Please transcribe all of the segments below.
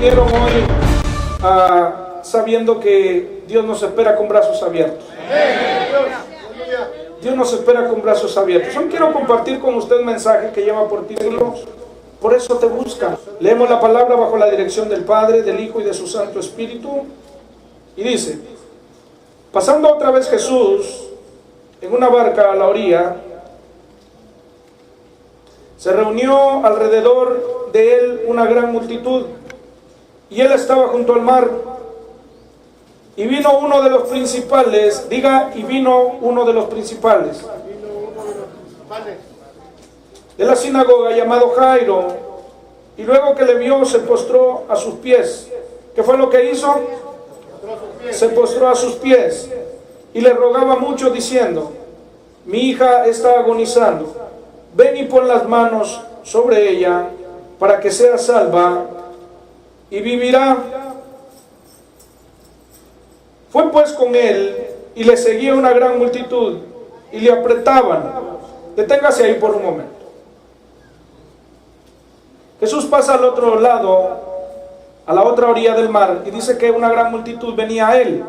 vinieron hoy sabiendo que Dios nos espera con brazos abiertos. Dios nos espera con brazos abiertos. Hoy quiero compartir con usted un mensaje que lleva por título Por eso te buscan. Leemos la palabra bajo la dirección del Padre, del Hijo y de su Santo Espíritu. Y dice: pasando otra vez Jesús en una barca a la orilla, se reunió alrededor de él una gran multitud, y él estaba junto al mar. Y vino uno de los principales, diga, y vino uno de los principales de la sinagoga, llamado Jairo, y luego que le vio se postró a sus pies. ¿Qué fue lo que hizo? Se postró a sus pies y le rogaba mucho diciendo: mi hija está agonizando, ven y pon las manos sobre ella para que sea salva y vivirá. Fue pues con él y le seguía una gran multitud y le apretaban. Deténgase ahí por un momento. Jesús pasa al otro lado, a la otra orilla del mar, y dice que una gran multitud venía a él.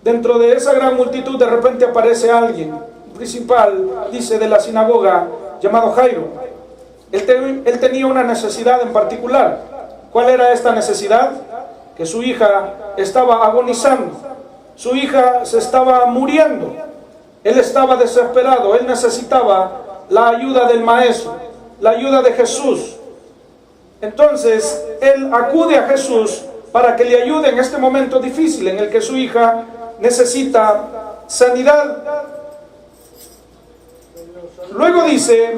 Dentro de esa gran multitud de repente aparece alguien, principal, dice, de la sinagoga, llamado Jairo. Él tenía una necesidad en particular. ¿Cuál era esta necesidad? Que su hija estaba agonizando, su hija se estaba muriendo. Él estaba desesperado, él necesitaba la ayuda del Maestro, la ayuda de Jesús. Entonces, él acude a Jesús para que le ayude en este momento difícil en el que su hija necesita sanidad. Luego dice: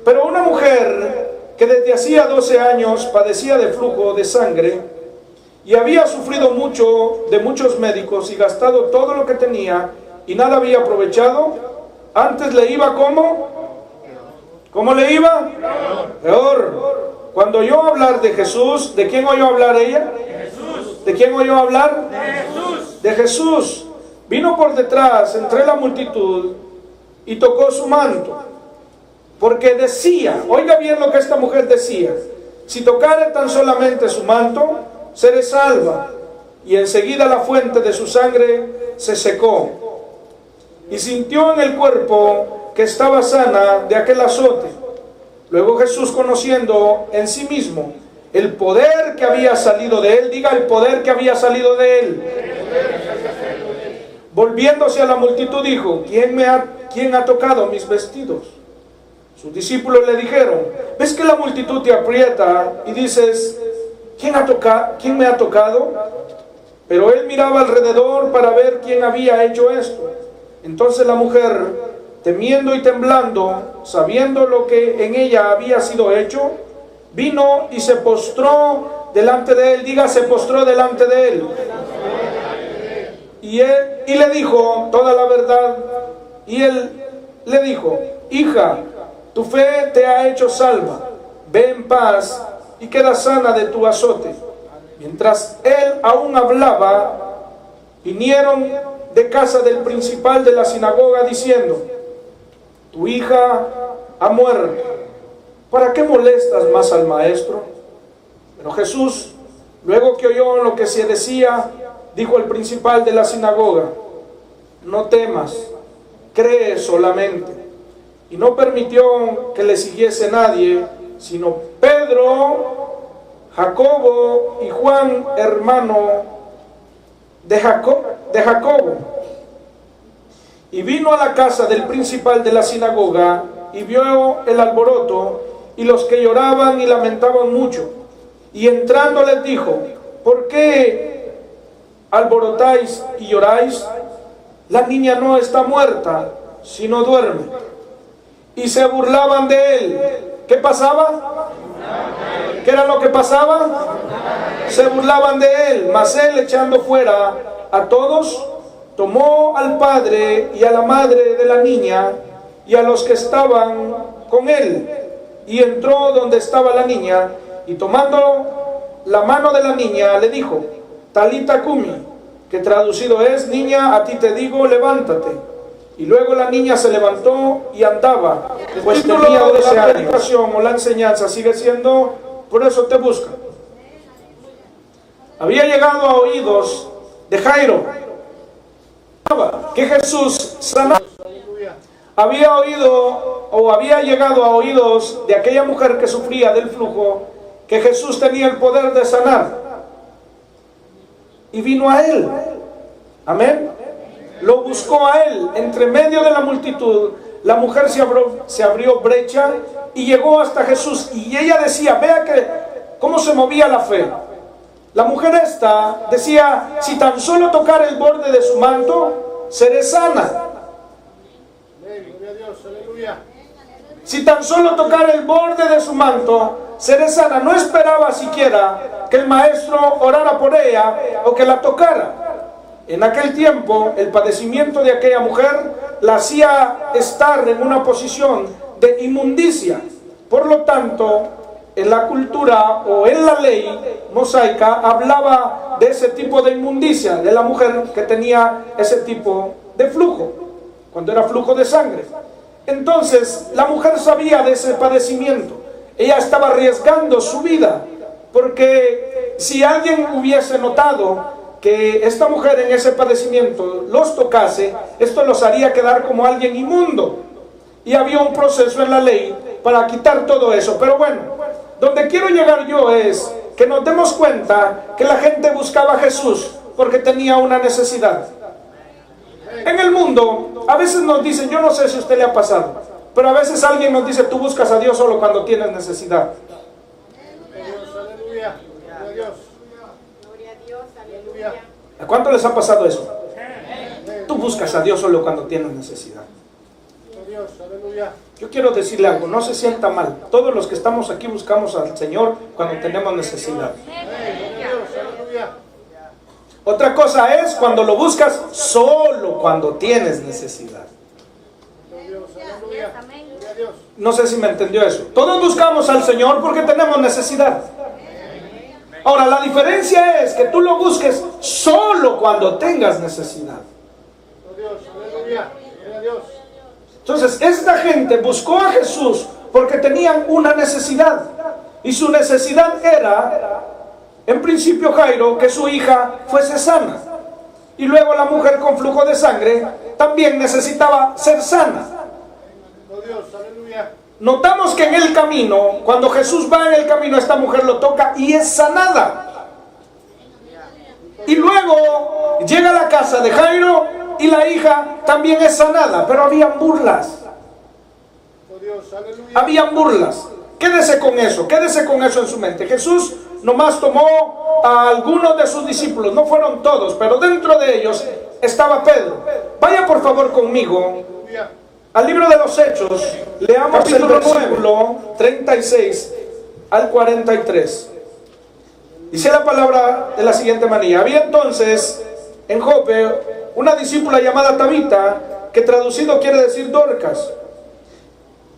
pero una mujer que desde hacía 12 años padecía de flujo de sangre y había sufrido mucho de muchos médicos y gastado todo lo que tenía y nada había aprovechado, antes le iba ¿cómo le iba? Peor. Cuando oyó hablar de Jesús, ¿de quién oyó hablar ella? ¿De quién oyó hablar? De Jesús. Vino por detrás, entre la multitud, y tocó su manto. Porque decía, oiga bien lo que esta mujer decía: si tocare tan solamente su manto, seré salva. Y enseguida la fuente de su sangre se secó, y sintió en el cuerpo que estaba sana de aquel azote. Luego Jesús, conociendo en sí mismo el poder que había salido de él, diga, el poder que había salido de él, volviéndose a la multitud dijo: ¿Quién ha tocado mis vestidos? Sus discípulos le dijeron: ¿ves que la multitud te aprieta y dices: ¿quién me ha tocado? Pero él miraba alrededor para ver quién había hecho esto. Entonces la mujer, temiendo y temblando, sabiendo lo que en ella había sido hecho, vino y se postró delante de él. Diga, se postró delante de él. Y le dijo toda la verdad. Y él le dijo: hija, tu fe te ha hecho salva, ve en paz y queda sana de tu azote. Mientras él aún hablaba, vinieron de casa del principal de la sinagoga diciendo: tu hija ha muerto, ¿para qué molestas más al maestro? Pero Jesús, luego que oyó lo que se decía, dijo al principal de la sinagoga: no temas, cree solamente. Y no permitió que le siguiese nadie, sino Pedro, Jacobo y Juan, hermano de Jacobo. Y vino a la casa del principal de la sinagoga y vio el alboroto y los que lloraban y lamentaban mucho. Y entrando les dijo: ¿por qué alborotáis y lloráis? La niña no está muerta, sino duerme. Y se burlaban de él. ¿Qué pasaba? ¿Qué era lo que pasaba? Se burlaban de él. Mas él, echando fuera a todos, tomó al padre y a la madre de la niña y a los que estaban con él, y entró donde estaba la niña, y tomando la mano de la niña le dijo: Talita cumi, que traducido es: niña, a ti te digo, levántate. Y luego la niña se levantó y andaba, pues tenía 12 años. La educación o la enseñanza sigue siendo: por eso te buscan. había llegado a oídos de Jairo que Jesús sanaba. Había oído o había llegado a oídos de aquella mujer que sufría del flujo que Jesús tenía el poder de sanar. Y vino a él. Amén. Lo buscó a él. Entre medio de la multitud, la mujer se abrió brecha y llegó hasta Jesús. Y ella decía, vea que cómo se movía la fe. La mujer esta decía, si tan solo tocar el borde de su manto, seré sana. Si tan solo tocar el borde de su manto, seré sana. No esperaba siquiera que el maestro orara por ella o que la tocara. En aquel tiempo, el padecimiento de aquella mujer la hacía estar en una posición de inmundicia. Por lo tanto, en la cultura o en la ley mosaica hablaba de ese tipo de inmundicia, de la mujer que tenía ese tipo de flujo, cuando era flujo de sangre. Entonces, la mujer sabía de ese padecimiento. Ella estaba arriesgando su vida, porque si alguien hubiese notado que esta mujer en ese padecimiento los tocase, esto los haría quedar como alguien inmundo. Y había un proceso en la ley para quitar todo eso. Pero bueno, donde quiero llegar yo es que nos demos cuenta que la gente buscaba a Jesús porque tenía una necesidad. En el mundo, a veces nos dicen, yo no sé si a usted le ha pasado, pero a veces alguien nos dice, tú buscas a Dios solo cuando tienes necesidad. ¿A cuánto les ha pasado eso? Tú buscas a Dios solo cuando tienes necesidad. Yo quiero decirle algo, no se sienta mal. Todos los que estamos aquí buscamos al Señor cuando tenemos necesidad. Otra cosa es cuando lo buscas solo cuando tienes necesidad. No sé si me entendió eso. Todos buscamos al Señor porque tenemos necesidad. Ahora, la diferencia es que tú lo busques solo cuando tengas necesidad. Entonces, esta gente buscó a Jesús porque tenían una necesidad. Y su necesidad era, en principio Jairo, que su hija fuese sana. Y luego la mujer con flujo de sangre también necesitaba ser sana. Notamos que en el camino, cuando Jesús va en el camino, esta mujer lo toca y es sanada. Y luego llega a la casa de Jairo y la hija también es sanada, pero habían burlas. Habían burlas. Quédese con eso en su mente. Jesús nomás tomó a algunos de sus discípulos, no fueron todos, pero dentro de ellos estaba Pedro. Vaya por favor conmigo al libro de los Hechos, leamos el versículo 36 al 43. Dice la palabra de la siguiente manera: había entonces en Jope una discípula llamada Tabita, que traducido quiere decir Dorcas.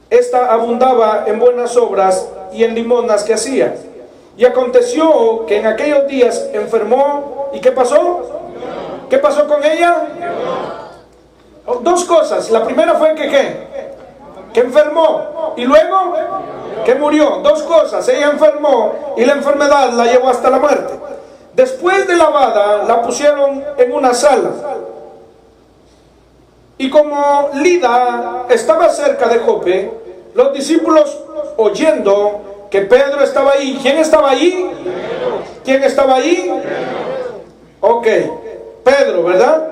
Esta abundaba en buenas obras y en limosnas que hacía. Y aconteció que en aquellos días enfermó. ¿Y qué pasó? ¿Qué pasó con ella? Dos cosas. La primera fue que enfermó. Y luego que murió. Dos cosas. Ella enfermó y la enfermedad la llevó hasta la muerte. Después de lavada, la pusieron en una sala. Y como Lida estaba cerca de Jope, los discípulos, oyendo que Pedro estaba ahí. ¿Quién estaba ahí? ¿Quién estaba ahí? Ok, Pedro, ¿verdad?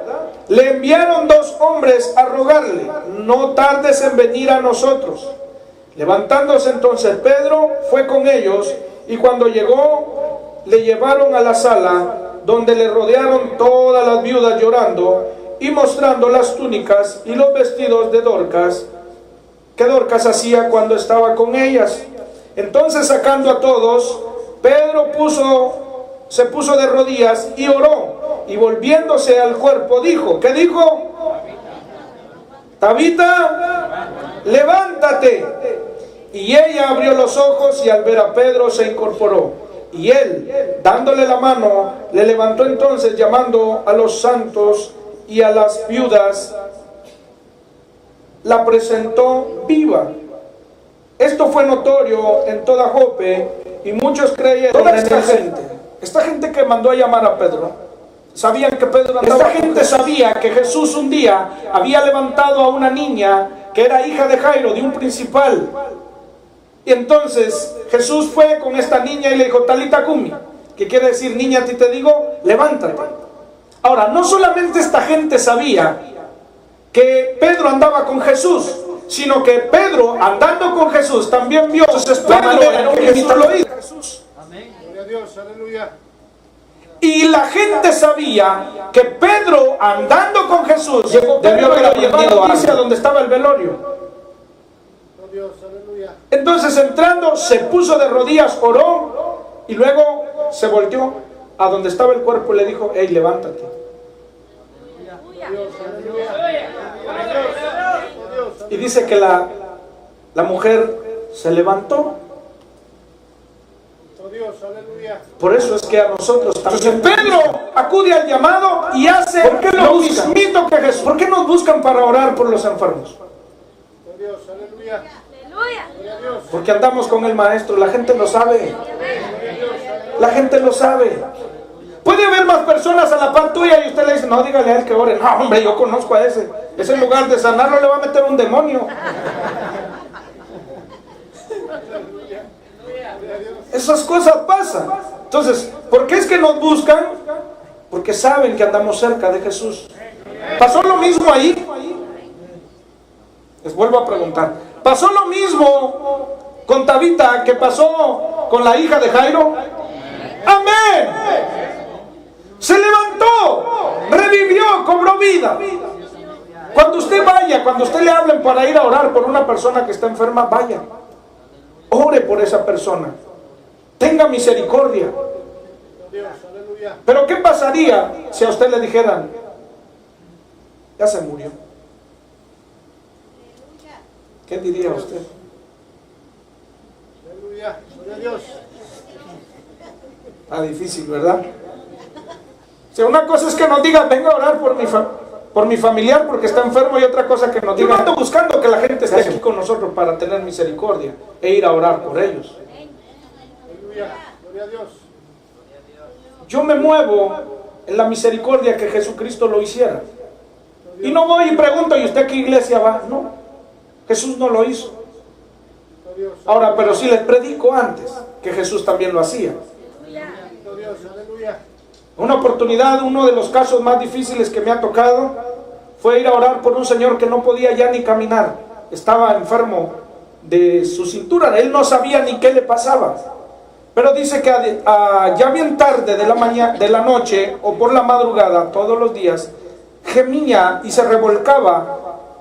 Le enviaron dos hombres a rogarle: no tardes en venir a nosotros. Levantándose entonces Pedro, fue con ellos, y cuando llegó, le llevaron a la sala, donde le rodearon todas las viudas llorando y mostrando las túnicas y los vestidos de Dorcas, que Dorcas hacía cuando estaba con ellas. Entonces, sacando a todos, Pedro se puso de rodillas y oró, y volviéndose al cuerpo dijo, ¿qué dijo? Tabita, levántate. Y ella abrió los ojos y al ver a Pedro se incorporó. Y él, dándole la mano, le levantó. Entonces, llamando a los santos y a las viudas, la presentó viva. Esto fue notorio en toda Jope, y muchos creyeron en esta gente. esta gente que mandó a llamar a Pedro, sabían que Pedro andaba. Esta gente sabía que Jesús un día había levantado a una niña que era hija de Jairo, de un principal. Y entonces Jesús fue con esta niña y le dijo, Talita Kumi, que quiere decir, niña, a ti te digo, levántate. Ahora, no solamente esta gente sabía que Pedro andaba con Jesús, sino que Pedro, andando con Jesús, también vio. Entonces Pedro era un discípulo de Jesús. Amén. Gloria a Dios, aleluya. Y la gente sabía que Pedro, andando con Jesús, debió haber llevado a donde estaba el velorio. Dios, aleluya. Entonces, entrando, se puso de rodillas, oró, y luego se volteó a donde estaba el cuerpo y le dijo, hey, levántate. Dios, aleluya. Y dice que la mujer se levantó. Dios, aleluya. Por eso es que a nosotros también Pedro acude al llamado y hace lo mismito que Jesús. ¿Por qué nos buscan para orar por los enfermos? Dios, aleluya. Porque andamos con el maestro. La gente lo sabe. La gente lo sabe. Puede haber más personas a la par tuya y usted le dice, no, dígale a él que ore. No, hombre, yo conozco a ese. Ese lugar de sanarlo le va a meter un demonio. Esas cosas pasan. Entonces, ¿por qué es que nos buscan? Porque saben que andamos cerca de Jesús. ¿Pasó lo mismo ahí? Les vuelvo a preguntar. ¿Pasó lo mismo con Tabita que pasó con la hija de Jairo? ¡Amén! Se levantó, revivió, cobró vida. Cuando usted vaya, cuando usted le hablen para ir a orar por una persona que está enferma, vaya. Ore por esa persona. Tenga misericordia. Pero ¿qué pasaría si a usted le dijeran, ya se murió? ¿Qué diría usted? Aleluya, gloria a Dios. Está difícil, ¿verdad? Si una cosa es que nos digan, venga a orar por mi familiar porque está enfermo, y otra cosa que nos digan, ando buscando que la gente esté aquí con nosotros para tener misericordia e ir a orar por ellos. Aleluya, gloria a Dios. Yo me muevo en la misericordia que Jesucristo lo hiciera. Y no voy y pregunto, ¿y usted a qué iglesia va? No, Jesús no lo hizo. Ahora, pero sí les predico antes que Jesús también lo hacía. Dios, aleluya. Una oportunidad, uno de los casos más difíciles que me ha tocado fue ir a orar por un señor que no podía ya ni caminar. Estaba enfermo de su cintura, él no sabía ni qué le pasaba. Pero dice que ya bien tarde de la noche o por la madrugada, todos los días, gemía y se revolcaba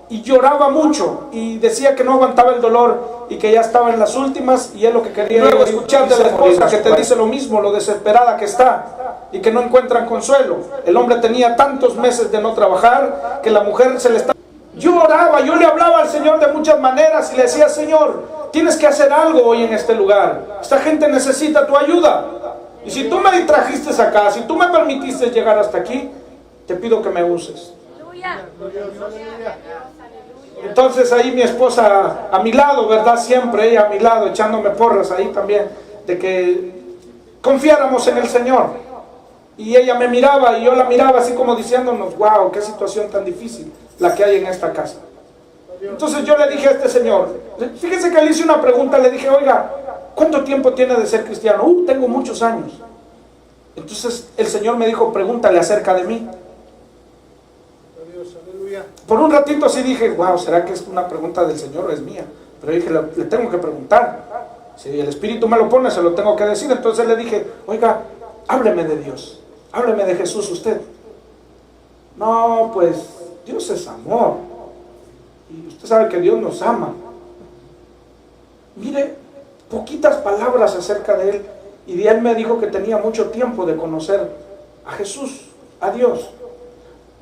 y lloraba mucho y decía que no aguantaba el dolor y que ya estaba en las últimas, y él lo que quería era escuchar de la esposa que te dice lo mismo, lo desesperada que está y que no encuentran consuelo. El hombre tenía tantos meses de no trabajar que la mujer se le estaba... Yo oraba, yo le hablaba al Señor de muchas maneras y le decía, Señor, tienes que hacer algo hoy en este lugar. Esta gente necesita tu ayuda. Y si tú me trajiste acá, si tú me permitiste llegar hasta aquí, te pido que me uses. Entonces ahí mi esposa a mi lado, ¿verdad? Siempre ella a mi lado, echándome porras ahí también, de que confiáramos en el Señor. Y ella me miraba y yo la miraba así como diciéndonos, wow, qué situación tan difícil la que hay en esta casa. Entonces yo le dije a este señor, fíjense que le hice una pregunta, le dije, oiga, ¿cuánto tiempo tiene de ser cristiano? Tengo muchos años. Entonces el Señor me dijo, pregúntale acerca de mí. Por un ratito así dije, wow, ¿será que es una pregunta del Señor o es mía? Pero dije, le tengo que preguntar. Si el Espíritu me lo pone, se lo tengo que decir. Entonces le dije, oiga, hábleme de Dios, hábleme de Jesús usted. No, pues Dios es amor. Y usted sabe que Dios nos ama. Mire, poquitas palabras acerca de Él. Y de Él me dijo que tenía mucho tiempo de conocer a Jesús, a Dios.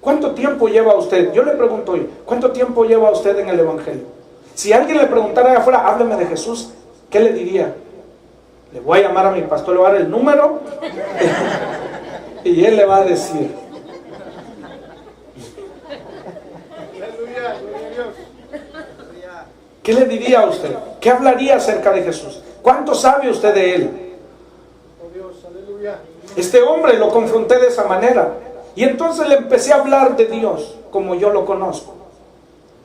¿Cuánto tiempo lleva usted? Yo le pregunto hoy, ¿cuánto tiempo lleva usted en el Evangelio? Si alguien le preguntara allá afuera, hábleme de Jesús, ¿qué le diría? Le voy a llamar a mi pastor, le voy a dar el número y él le va a decir. ¿Qué le diría a usted? ¿Qué hablaría acerca de Jesús? ¿Cuánto sabe usted de Él? Dios, aleluya. Este hombre lo confronté de esa manera. Y entonces le empecé a hablar de Dios como yo lo conozco.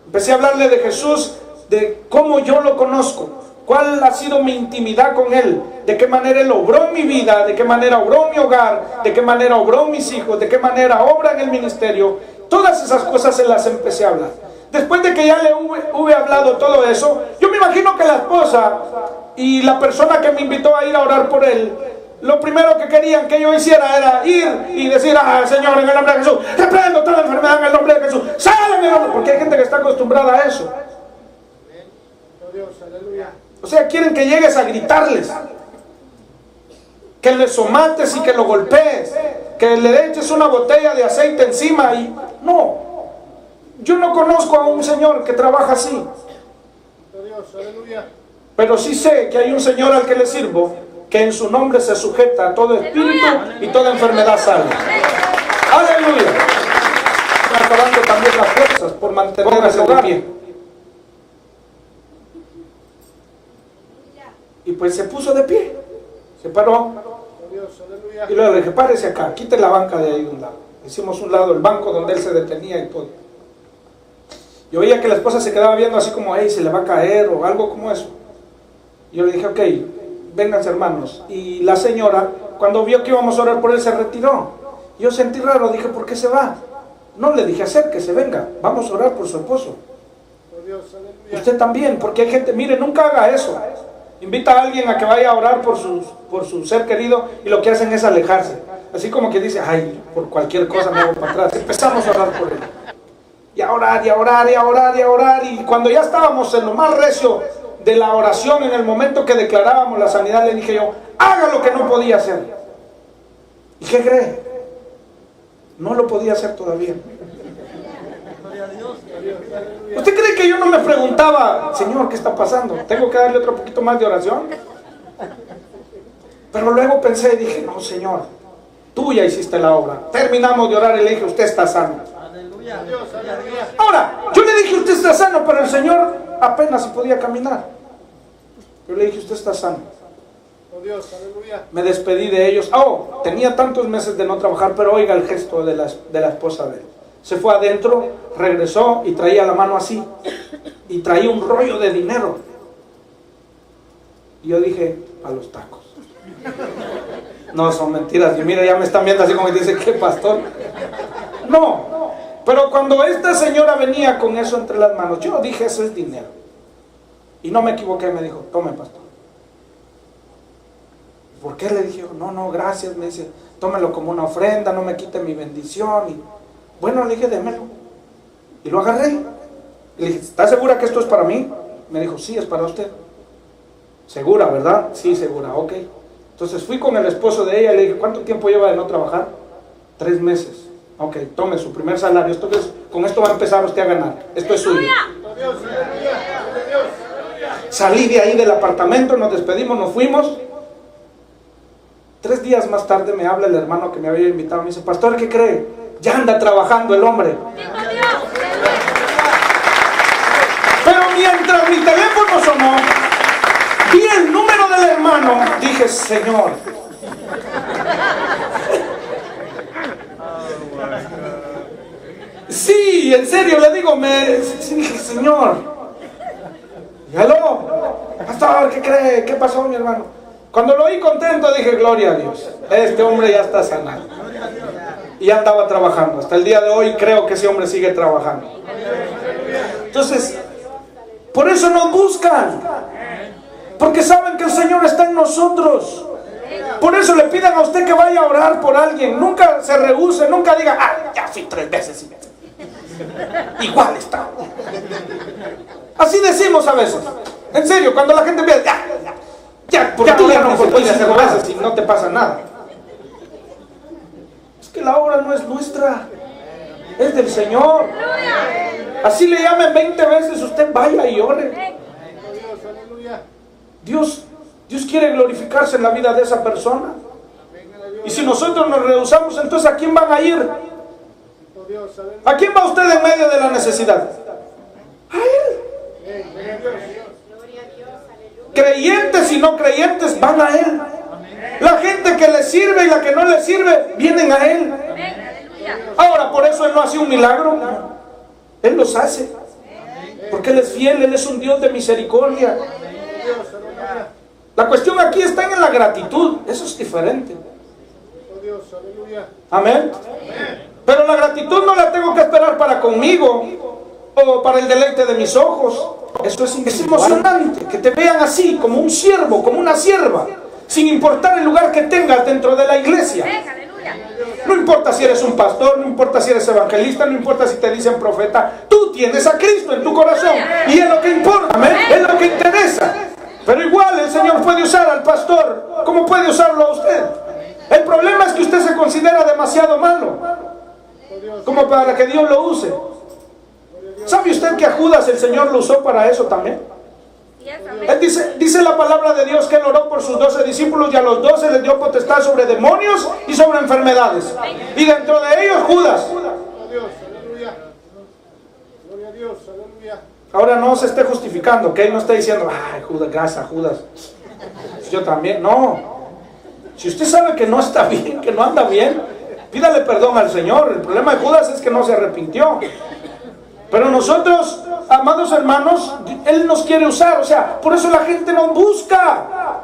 Empecé a hablarle de Jesús, de cómo yo lo conozco, cuál ha sido mi intimidad con Él, de qué manera Él obró en mi vida, de qué manera obró en mi hogar, de qué manera obró en mis hijos, de qué manera obra en el ministerio. Todas esas cosas se las empecé a hablar. Después de que ya le hube hablado todo eso, yo me imagino que la esposa y la persona que me invitó a ir a orar por él, lo primero que querían que yo hiciera era ir y decir: Señor, en el nombre de Jesús, reprendo toda enfermedad en el nombre de Jesús, sal en el nombre, porque hay gente que está acostumbrada a eso. Dios, aleluya. O sea, quieren que llegues a gritarles, que le somates y que lo golpees, que le eches una botella de aceite encima. Y no, yo no conozco a un Señor que trabaja así. Dios, aleluya. Pero sí sé que hay un Señor al que le sirvo, que en su nombre se sujeta a todo espíritu y toda enfermedad sale. Aleluya. Está acabando también las fuerzas por mantenerse de pie. Y pues se puso de pie, se paró. Dios, aleluya. Y luego le dije: párese acá, quite la banca de ahí de un lado. Hicimos un lado el banco donde él se detenía y todo. Yo veía que la esposa se quedaba viendo así como: hey, se le va a caer o algo como eso. Yo le dije: ok, vénganse hermanos. Y la señora, cuando vio que íbamos a orar por él, se retiró. Yo sentí raro, dije: ¿por qué se va? No, le dije: acérquese, venga, vamos a orar por su esposo. Dios, aleluya. Usted también, porque hay gente, mire, nunca haga eso. Invita a alguien a que vaya a orar por su ser querido y lo que hacen es alejarse. Así como que dice: ay, por cualquier cosa me voy para atrás. Empezamos a orar por él. Y a orar, y a orar, y a orar, y a orar. Y cuando ya estábamos en lo más recio de la oración, en el momento que declarábamos la sanidad, le dije yo: haga lo que no podía hacer. ¿Y qué cree? No lo podía hacer todavía. ¿Usted cree que yo no me preguntaba: Señor, ¿qué está pasando? ¿Tengo que darle otro poquito más de oración? Pero luego pensé y dije: no, Señor, tú ya hiciste la obra. Terminamos de orar y le dije: usted está sano. Ahora, yo le dije: usted está sano, pero el Señor apenas si podía caminar. Yo le dije: usted está sano. Dios, aleluya. Me despedí de ellos. Tenía tantos meses de no trabajar, pero oiga el gesto de la esposa de él. Se fue adentro, regresó y traía la mano así. Y traía un rollo de dinero. Y yo dije: a los tacos. No, son mentiras. Y mira, ya me están viendo así como que dice: ¿qué pastor? No. Pero cuando esta señora venía con eso entre las manos, yo dije: eso es dinero. Y no me equivoqué, me dijo: tome, pastor. ¿Por qué? Le dije: no, gracias. Me dice: tómelo como una ofrenda, no me quite mi bendición. Y bueno, le dije: démelo. Y lo agarré. Y le dije: ¿está segura que esto es para mí? Me dijo: sí, es para usted. ¿Segura, verdad? Sí, segura, ok. Entonces fui con el esposo de ella y le dije: ¿cuánto tiempo lleva de no trabajar? 3 meses. Ok, tome su primer salario. Con esto va a empezar usted a ganar. Esto es suyo. Salí de ahí del apartamento, nos despedimos, nos fuimos. 3 días más tarde me habla el hermano que me había invitado. Me dice: pastor, ¿qué cree? Ya anda trabajando el hombre. Pero mientras mi teléfono sonó, vi el número del hermano. Dije: Señor. Sí, en serio, le digo, dije: Señor. Y aló, pastor, ¿qué cree? ¿Qué pasó, mi hermano? Cuando lo oí contento, dije: gloria a Dios, este hombre ya está sanado. Y ya andaba trabajando. Hasta el día de hoy creo que ese hombre sigue trabajando. Entonces, por eso nos buscan. Porque saben que el Señor está en nosotros. Por eso le piden a usted que vaya a orar por alguien. Nunca se rehúse, nunca diga: ya fui 3 veces. Igual está. Así decimos a veces. En serio, cuando la gente ve: ya, porque tú ya no puedes hacer veces y no te pasa nada. Es que la obra no es nuestra, es del Señor. Así le llamen 20 veces, usted vaya y ore. Dios quiere glorificarse en la vida de esa persona. Y si nosotros nos rehusamos, entonces ¿a quién van a ir? ¿A quién va usted en medio de la necesidad? A Él. Creyentes y no creyentes van a Él. La gente que le sirve y la que no le sirve, vienen a Él. Ahora, por eso Él no hace un milagro. Él los hace. Porque Él es fiel, Él es un Dios de misericordia. La cuestión aquí está en la gratitud. Eso es diferente. Amén. Pero la gratitud no la tengo que esperar para conmigo o para el deleite de mis ojos. Eso es emocionante, que te vean así, como un siervo, como una sierva, sin importar el lugar que tengas dentro de la iglesia. No importa si eres un pastor, no importa si eres evangelista, no importa si te dicen profeta. Tú tienes a Cristo en tu corazón y es lo que importa, amén, es lo que interesa. Pero igual el Señor puede usar al pastor como puede usarlo a usted. El problema es que usted se considera demasiado malo como para que Dios lo use. ¿Sabe usted que a Judas el Señor lo usó para eso también? Él dice la palabra de Dios que Él oró por sus 12 discípulos y a los 12 les dio potestad sobre demonios y sobre enfermedades. Y dentro de ellos Judas. Ahora no se esté justificando, que Él no esté diciendo, ay Judas, gracias Judas, yo también. No. Si usted sabe que no está bien, que no anda bien, pídale perdón al Señor. El problema de Judas es que no se arrepintió. Pero nosotros, amados hermanos, Él nos quiere usar. O sea, por eso la gente nos busca.